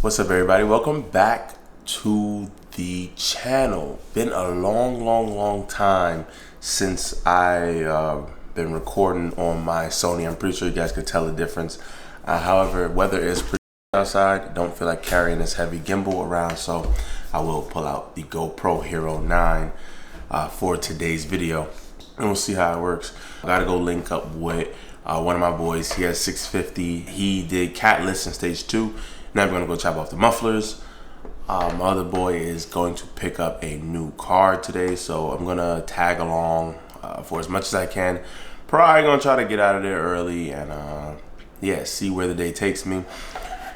What's up, everybody? Welcome back to the channel. Been a long time since I been recording on my Sony. I'm pretty sure you guys can tell the difference. However, weather is pretty outside. Don't feel like carrying this heavy gimbal around, so I will pull out the GoPro Hero 9 for today's video, and we'll see how it works. I gotta go link up with one of my boys. He has 650. He did Catalyst in stage 2. Now I'm gonna go chop off the mufflers. My other boy is going to pick up a new car today, so I'm gonna tag along for as much as I can. Probably gonna try to get out of there early and yeah, see where the day takes me.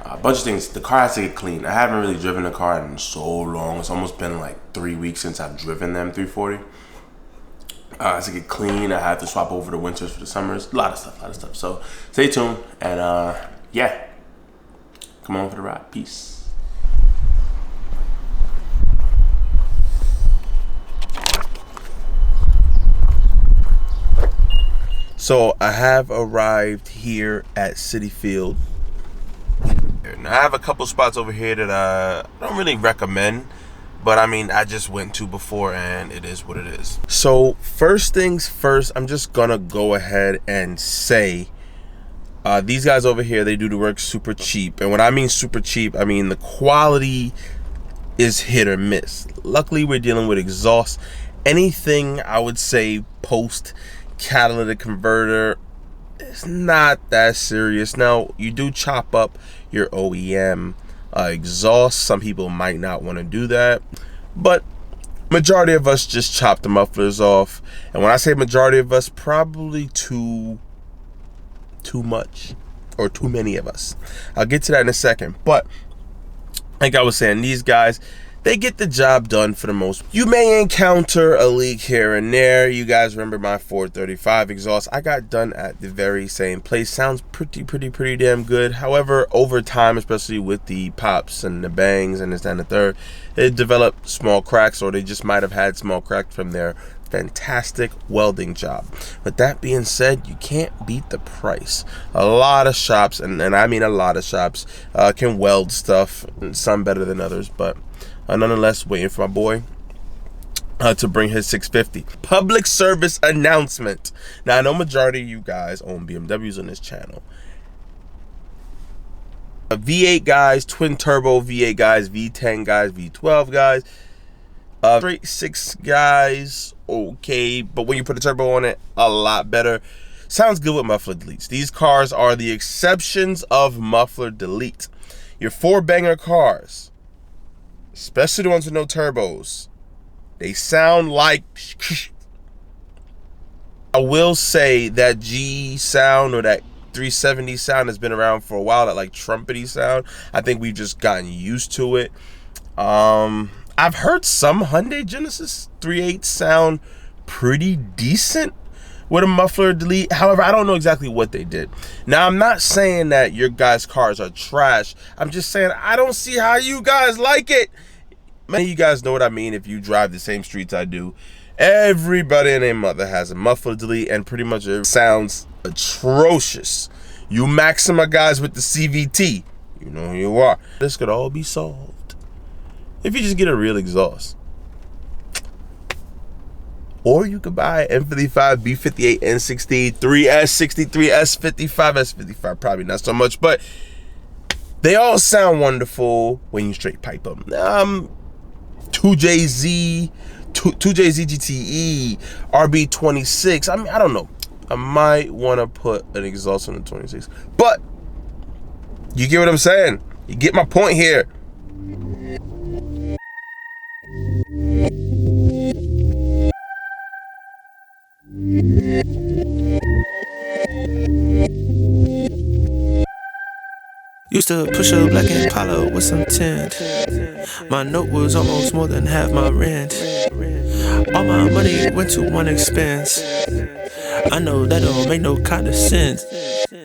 A bunch of things. The car has to get clean. I haven't really driven the car in so long. It's almost been like 3 weeks since I've driven them 340. It has to get clean. I have to swap over the winters for the summers. A lot of stuff. So stay tuned and yeah, come on for the ride. Peace. So I have arrived here at Citi Field. Now, I have a couple spots over here that I don't really recommend, but I mean, I just went to before and it is what it is. So first things first, I'm just gonna go ahead and say these guys over here, they do the work super cheap. And when I mean super cheap, I mean the quality is hit or miss. Luckily, we're dealing with exhaust. Anything I would say post catalytic converter, it's not that serious. Now, you do chop up your OEM exhaust. Some people might not want to do that, but majority of us just chop the mufflers off. And when I say majority of us, probably too much or too many of us. I'll get to that in a second. But like I was saying, these guys, they get the job done for the most. You may encounter a leak here and there. You guys remember my 435 exhaust? I got done at the very same place. Sounds pretty damn good. However, over time, especially with the pops and the bangs and this, that, and the third, it developed small cracks, or they just might have had small cracks from their fantastic welding job. With that being said, you can't beat the price. A lot of shops, and I mean a lot of shops, can weld stuff, some better than others, but nonetheless, waiting for my boy to bring his 650. Public service announcement. Now, I know majority of you guys own BMWs on this channel. V8 guys, twin turbo V8 guys, V10 guys, V12 guys, straight 6 guys, okay, but when you put a turbo on it, a lot better. Sounds good with muffler deletes. These cars are the exceptions of muffler delete. Your 4-banger cars, especially the ones with no turbos, they sound like I will say that G sound, or that 370 sound, has been around for a while. That like trumpety sound, I think we've just gotten used to it. I've heard some Hyundai Genesis 3.8 sound pretty decent with a muffler delete. However, I don't know exactly what they did. Now, I'm not saying that your guys' cars are trash. I'm just saying I don't see how you guys like it. Many of you guys know what I mean if you drive the same streets I do. Everybody and their mother has a muffler delete, and pretty much it sounds atrocious. You Maxima guys with the CVT, you know who you are. This could all be solved if you just get a real exhaust. Or you could buy N55, B58, N63, S63, S55, S55, probably not so much, but they all sound wonderful when you straight pipe them. 2JZ GTE, RB26. I mean, I don't know. I might want to put an exhaust on the 26, but you get what I'm saying. You get my point here. Used to push a black Impala with some tint. My note was almost more than half my rent. All my money went to one expense. I know that don't make no kind of sense.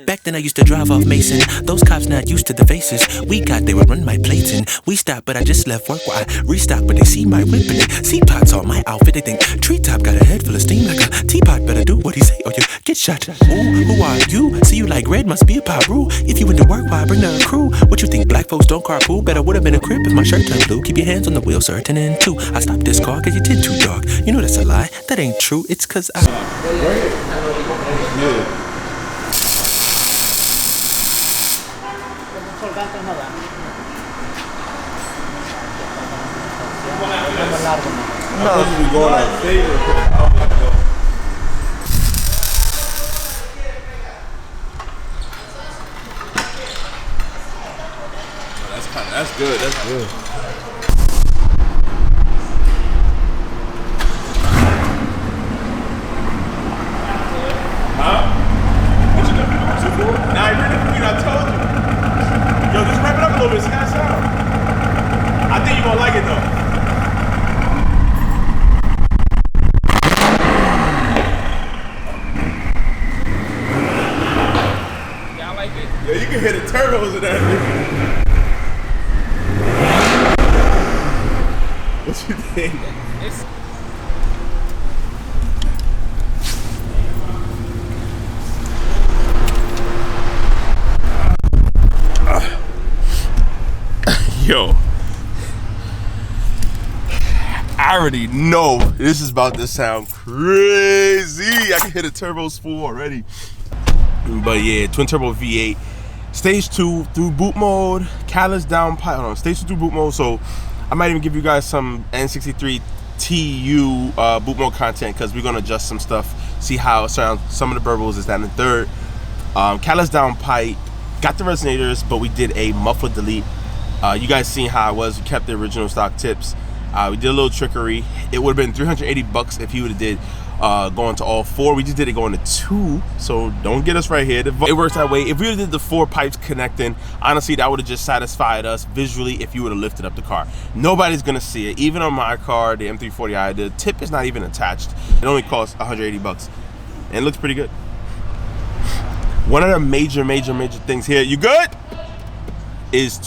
Back then I used to drive off Mason. Those cops not used to the faces. We got, they would run my plates in. We stopped, but I just left work while I restock. But they see my whip and see pots on my outfit. They think treetop got a head full of steam like a teapot. Better do what he say or you get shot. Shut. Ooh, who are you? See you like red, must be a Paru. If you went to work, why bring the crew? What you think, black folks don't carpool? Better would've been a crib if my shirt turned blue. Keep your hands on the wheel, sir, 10 and 2. I stopped this car cause you did too dark. You know that's a lie, that ain't true. It's cause I... That's good. That's good. Huh? What you got? 2-4? Nah, you're the queen. I told you. Yo, just wrap it up a little bit. See that sound? I think you're gonna like it though. Yeah, I like it. Yeah, you can hear the turbos in that. What you think? It's yo, I already know this is about to sound crazy. I can hear the turbos full already. But yeah, twin turbo V8, stage 2 through boot mode, catalyst down pipe. Hold on, stage 2 through boot mode. So I might even give you guys some N63Tu boot mode content because we're gonna adjust some stuff, see how it sounds. Some of the burbles is that in the third. Catalyst down pipe, got the resonators, but we did a muffler delete. You guys seen how I was. We kept the original stock tips. We did a little trickery. It would have been 380 bucks if he would have did going to all 4. We just did it going to 2, so don't get us right here. It works that way. If we would have did the 4 pipes connecting, honestly, that would have just satisfied us visually if you would have lifted up the car. Nobody's gonna see it. Even on my car, the M340i, the tip is not even attached. It only costs 180 bucks, and it looks pretty good. One of the major things here, you good? Is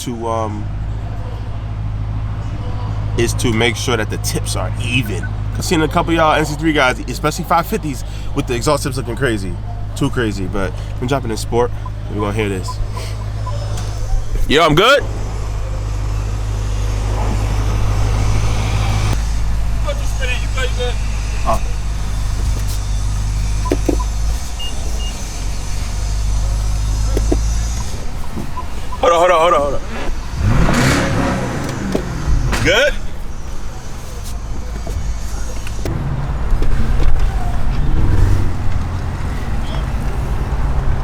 to make sure that the tips are even. I've seen a couple of y'all NC3 guys, especially 550s, with the exhaust tips looking crazy. Too crazy, but I'm dropping in sport. We're gonna hear this. Yo, I'm good? Hold on. Good?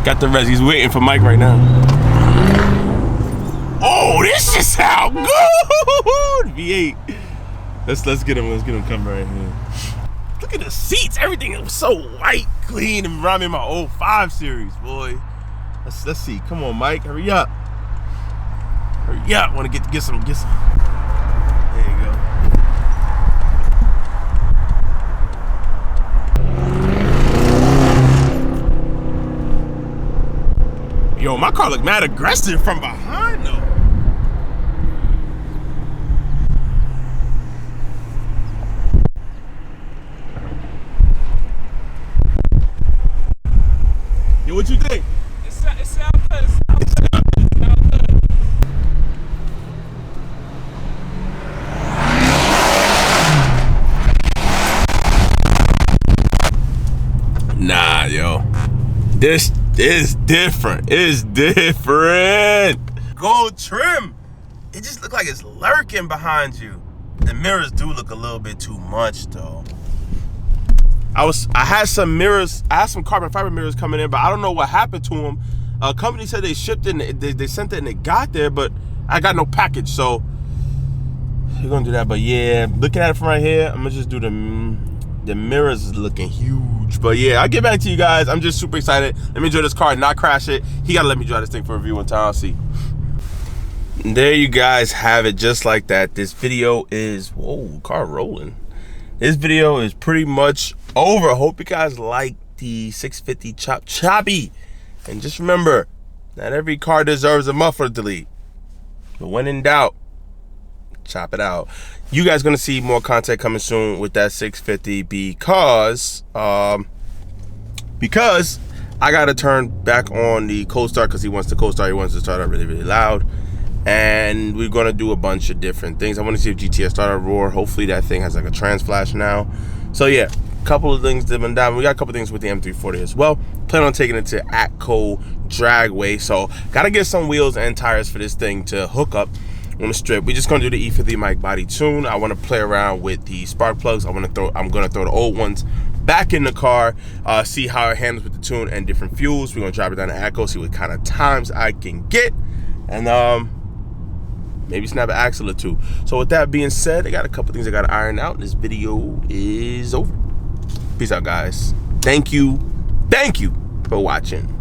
Got the res. He's waiting for Mike right now. Oh, this just sound good. V8. Let's get him. Let's get him coming right here. Look at the seats. Everything is so white, clean, and remind me of my old 5 Series, boy. Let's see. Come on, Mike. Hurry up. Hurry up. Want to get some. There you go. Yo, my car look mad aggressive from behind though. Yo, what you think? It sounds good. Nah, yo. This is different. It's different. Gold trim. It just look like it's lurking behind you. The mirrors do look a little bit too much though. I had some mirrors, I had some carbon fiber mirrors coming in, but I don't know what happened to them. A company said they shipped it and they sent it and it got there, but I got no package, so we're gonna do that. But yeah, looking at it from right here, I'm gonna just do the mirrors is looking huge. But yeah, I'll get back to you guys. I'm just super excited. Let me enjoy this car and not crash it. He gotta let me drive this thing for a review one time. I'll see. And there you guys have it, just like that. This video is, whoa, car rolling. This video is pretty much over. Hope you guys like the 650 choppy. And just remember, not every car deserves a muffler delete. But when in doubt, chop it out. You guys gonna see more content coming soon with that 650 because I gotta turn back on the cold start because he wants to cold start. He wants to start up really, really loud. And we're gonna do a bunch of different things. I want to see if GTS started a roar. Hopefully that thing has like a trans flash now. So yeah, a couple of things that been down. We got a couple things with the M340 as well. Plan on taking it to Atco Dragway. So gotta get some wheels and tires for this thing to hook up on the strip. We're just gonna do the E50 mic body tune. I want to play around with the spark plugs. I'm gonna throw the old ones back in the car, see how it handles with the tune and different fuels. We're gonna drive it down to Atco, see what kind of times I can get, and maybe snap an axle or two. So with that being said, I got a couple things I gotta iron out. This video is over. Peace out, guys. Thank you for watching.